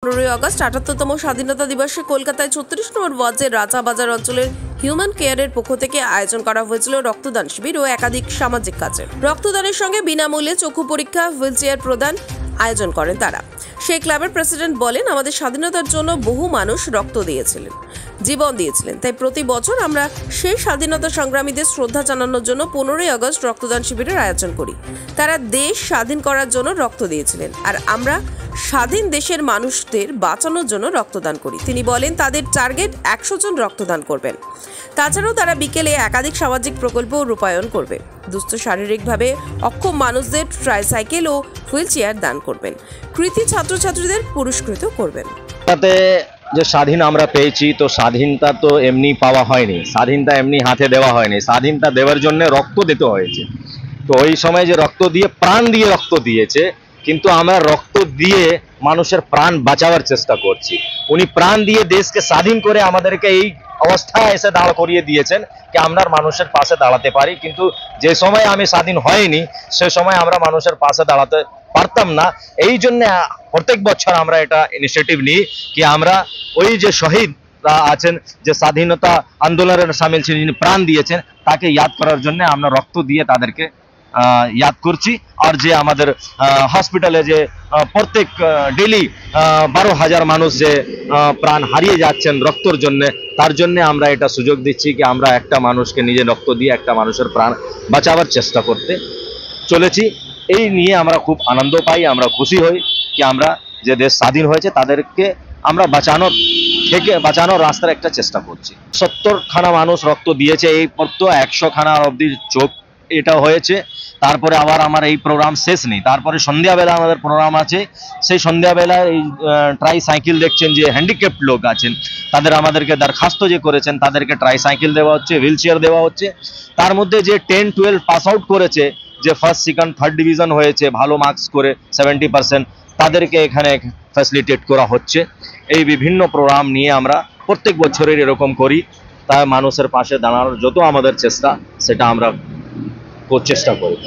August ৭৮তম স্বাধীনতা দিবসে কলকাতায় ৩৬ নম্বর ওয়ার্ডের রাজাবাজার অঞ্চলের হিউম্যান কেয়ারের পক্ষ থেকে আয়োজন করা হয়েছিল রক্তদান শিবির ও একাধিক সামাজিক কাজের। রক্তদানের সঙ্গে বিনামূল্যে চক্ষু পরীক্ষা, হুইলচেয়ার প্রদান আয়োজন করেন তারা। সেই ক্লাবের প্রেসিডেন্ট বলেন, আমাদের স্বাধীনতার জন্য বহু মানুষ রক্ত দিয়েছিলেন, জীবন দিয়েছিলেন, তাই প্রতি বছর আমরা সেই স্বাধীনতা সংগ্রামীদের শ্রদ্ধা জানানোর জন্য 15ই আগস্ট রক্তদান শিবিরের আয়োজন করি। তারা দেশ স্বাধীন করার জন্য রক্ত দিয়েছিলেন, আর আমরা স্বাধীন দেশের মানুষদের বাঁচানোর জন্য রক্তদান করি। তিনি বলেন, তাদের টার্গেট 100 জন রক্তদান করবেন। তাছাড়াও তারা বিকেলে একাধিক সামাজিক প্রকল্প রূপায়ণ করবে। দুস্থ শারীরিকভাবে অক্ষম মানুষদের ট্রাইসাইকেল ও হুইলচেয়ার দান করবেন। কৃতি ছাত্রছাত্রীদের পুরস্কৃত করবেন। তাতে যে স্বাধীন আমরা পেয়েছি, তো স্বাধীনতা তো এমনি পাওয়া হয়নি, স্বাধীনতা এমনি হাতে দেওয়া হয়নি, স্বাধীনতা দেওয়ার জন্য রক্ত দিতে হয়েছে। তো ওই সময় যে রক্ত দিয়ে, প্রাণ দিয়ে রক্ত দিয়েছে, কিন্তু আমরা রক্ত দিয়ে মানুষের প্রাণ বাঁচাবার চেষ্টা করছি। উনি প্রাণ দিয়ে দেশকে স্বাধীন করে আমাদেরকে এই অবস্থায় এসে দাঁড় করিয়ে দিয়েছেন যে আমরা মানুষের পাশে দাঁড়াতে পারি। কিন্তু যে সময় আমি স্বাধীন হয়নি, সে সময় আমরা মানুষের পাশে দাঁড়াতে পারতাম না। এই জন্য প্রত্যেক বছর আমরা এটা ইনিশিয়েটিভ নিই কি আমরা ওই যে শহীদ আছেন, যে স্বাধীনতা আন্দোলনের সামিল ছিলেন, যিনি প্রাণ দিয়েছেন, তাকে ইয়াদ করার জন্য আমরা রক্ত দিয়ে তাদেরকে ইয়াদ করছি। আর যে আমাদের হসপিটালে যে প্রত্যেক ডেলি 12,000 মানুষ যে প্রাণ হারিয়ে যাচ্ছেন রক্তর জন্য, তার জন্য আমরা এটা সুযোগ দিচ্ছি কি আমরা একটা মানুষকে নিজে রক্ত দিয়ে একটা মানুষের প্রাণ বাঁচাবার চেষ্টা করতে চলেছি। এই নিয়ে আমরা খুব আনন্দ পাই, আমরা খুশি হই কি আমরা যে দেশ স্বাধীন হয়েছে তাদেরকে আমরা বাঁচানোর রাস্তার একটা চেষ্টা করছি। 70খানা মানুষ রক্ত দিয়েছে, এই পর তো 100খানা অবধি চোখ এটা হয়েছে। তারপরে আবার আমার এই প্রোগ্রাম শেষ নেই, তারপরে সন্ধ্যাবেলা আমাদের প্রোগ্রাম আছে। সেই সন্ধ্যাবেলায় এই ট্রাইসাইকেল দেখছেন যে হ্যান্ডিক্যাপ্ট লোক আছেন, তাদের আমাদেরকে দরখাস্ত যে করেছেন তাদেরকে ট্রাইসাইকেল দেওয়া হচ্ছে, হুইল চেয়ার দেওয়া হচ্ছে। তার মধ্যে যে 10-12 পাস আউট করেছে, যে ফার্স্ট, সেকেন্ড, থার্ড ডিভিশন হয়েছে ভালো মার্কস করে 70%, তাদেরকে এখানে ফ্যাসিলিটেট করা হচ্ছে। এই বিভিন্ন প্রোগ্রাম নিয়ে আমরা প্রত্যেক বছরের এরকম করি। তাই মানুষের পাশে দাঁড়ানোর যত আমাদের চেষ্টা, সেটা আমরা চেষ্টা করি।